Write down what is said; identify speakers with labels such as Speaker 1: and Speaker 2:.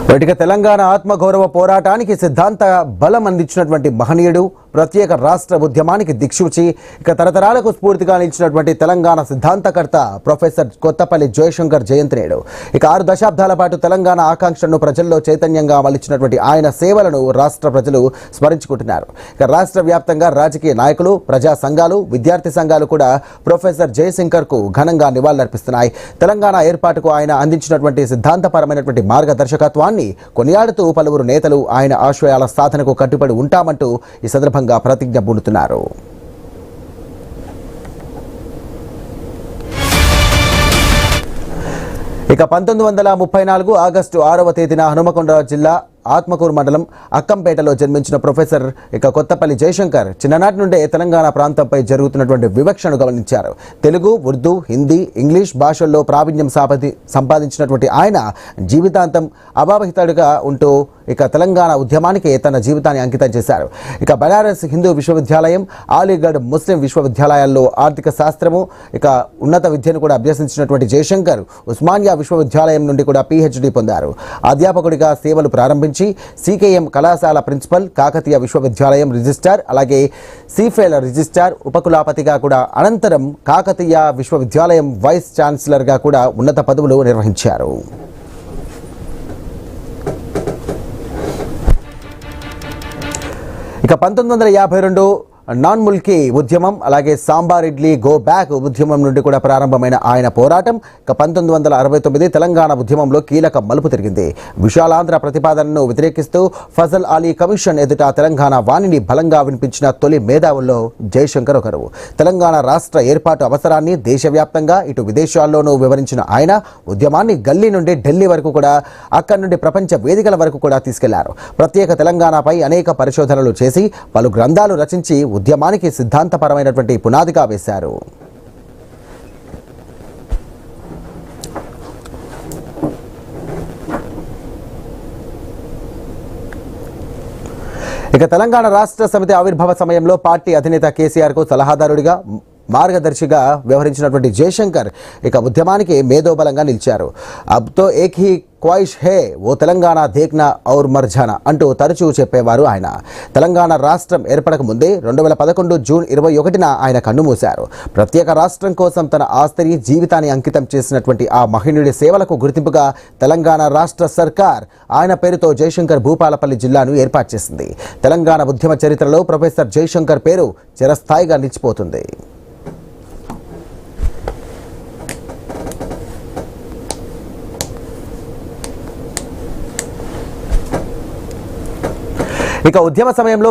Speaker 1: వాటికి తెలంగాణ ఆత్మగౌరవ పోరాటానికి సిద్ధాంత బలం అందించినటువంటి మహనీయుడు, ప్రత్యేక రాష్ట్ర ఉద్యమానికి దిక్సూచి, ఇక తరతరాలకు స్ఫూర్తిగా నిలిచినటువంటి తెలంగాణ సిద్ధాంతకర్త ప్రొఫెసర్ కొత్తపల్లి జయశంకర్ జయంతి నేడు. ఇక 6 దశాబ్దాల పాటు తెలంగాణ ఆకాంక్షలను ప్రజల్లో చైతన్యంగా మలిచినటువంటి ఆయన సేవలను రాష్ట్ర ప్రజలు స్మరించుకుంటున్నారు. ఇక రాష్ట్ర వ్యాప్తంగా రాజకీయ నాయకులు, ప్రజా సంఘాలు, విద్యార్థి సంఘాలు కూడా ప్రొఫెసర్ జయశంకర్ కు ఘనంగా నివాళులర్పిస్తున్నాయి. తెలంగాణ ఏర్పాటుకు ఆయన అందించినటువంటి సిద్ధాంతపరమైనటువంటి మార్గదర్శకత్వాన్ని కొనియాడుతూ పలువురు నేతలు ఆయన ఆశయాల సాధనకు కట్టుబడి ఉంటామంటూ ఈ సందర్భంగా ప్రతిజ్ఞ బూనుతున్నారు. ఇక 1934 ఆగస్టు 6వ తేదీన హనుమకొండ జిల్లా ఆత్మకూరు మండలం అక్కంపేటలో జన్మించిన ప్రొఫెసర్ కొత్తపల్లి జయశంకర్ చిన్ననాటి నుండే తెలంగాణ ప్రాంతంపై జరుగుతున్నటువంటి వివక్షను గమనించారు. తెలుగు, ఉర్దూ, హిందీ, ఇంగ్లీష్ భాషల్లో ప్రావీణ్యం సంపాదించినటువంటి ఆయన జీవితాంతం అభావితుడిగా ఉంటూ తెలంగాణ ఉద్యమానికి తన జీవితాన్ని అంకితం చేశారు. బనారస్ హిందూ విశ్వవిద్యాలయం, అలీగఢ్ ముస్లిం విశ్వవిద్యాలయాల్లో ఆర్థిక శాస్త్రము, ఉన్నత విద్యను కూడా అభ్యసించినటువంటి జయశంకర్ ఉస్మానియా విశ్వవిద్యాలయం నుండి కూడా PhD పొందారు. అధ్యాపకుడిగా సేవలు ప్రారంభించి CKM కళాశాల ప్రిన్సిపల్, కాకతీయ విశ్వవిద్యాలయం రిజిస్ట్రార్, అలాగే సిఫెల్ రిజిస్ట్రార్, ఉపకులాపతిగా కూడా, అనంతరం కాకతీయ విశ్వవిద్యాలయం వైస్ ఛాన్సలర్గా కూడా ఉన్నత పదవులు నిర్వహించారు. ఇక 1952 నాన్ ముల్కీ ఉద్యమం, అలాగే సాంబార్ ఇడ్లీ గో బ్యాక్ ఉద్యమం నుండి కూడా ప్రారంభమైన ఆయన పోరాటం 1969 తెలంగాణ ఉద్యమంలో కీలక మలుపు తిరిగింది. విశాలాంధ్ర ప్రతిపాదనను వ్యతిరేకిస్తూ ఫజల్ అలీ కమిషన్ ఎదుట తెలంగాణ వాణిని బలంగా వినిపించిన తొలి మేధావుల్లో జయశంకర్ ఒకరు. తెలంగాణ రాష్ట్ర ఏర్పాటు అవసరాన్ని దేశవ్యాప్తంగా ఇటు విదేశాల్లోనూ వివరించిన ఆయన ఉద్యమాన్ని గల్లీ నుండి ఢిల్లీ వరకు కూడా, అక్కడి నుండి ప్రపంచ వేదికల వరకు కూడా తీసుకెళ్లారు. ప్రత్యేక తెలంగాణపై అనేక పరిశోధనలు చేసి పలు గ్రంథాలు రచించి ఉద్యమానికి సిద్ధాంతపరమైనటువంటి పునాదిగా వేశారు. తెలంగాణ రాష్ట్ర సమితి ఆవిర్భావ సమయంలో పార్టీ అధినేత కేసీఆర్ కు సలహాదారుడిగా, మార్గదర్శిగా వ్యవహరించినటువంటి జయశంకర్ ఉద్యమానికి మేధోబలంగా నిలిచారు. అబ్తో ఏక్ హీ క్వాయిష్ హే, ఓ తెలంగాణ దేఖ్నా ఔర్ మర్జానా అంటూ తరచూ చెప్పేవారు ఆయన. తెలంగాణ రాష్ట్రం ఏర్పడక ముందే 2011 జూన్ 21న ఆయన కన్నుమూశారు. ప్రత్యేక రాష్ట్రం కోసం తన ఆస్తిని, జీవితాన్ని అంకితం చేసినటువంటి ఆ మహనీయుడి సేవలకు గుర్తింపుగా తెలంగాణ రాష్ట్ర సర్కార్ ఆయన పేరుతో జయశంకర్ భూపాలపల్లి జిల్లాను ఏర్పాటు చేసింది. తెలంగాణ ఉద్యమ చరిత్రలో ప్రొఫెసర్ జయశంకర్ పేరు చిరస్థాయిగా నిలిచిపోతుంది. ఉద్యమ సమయంలో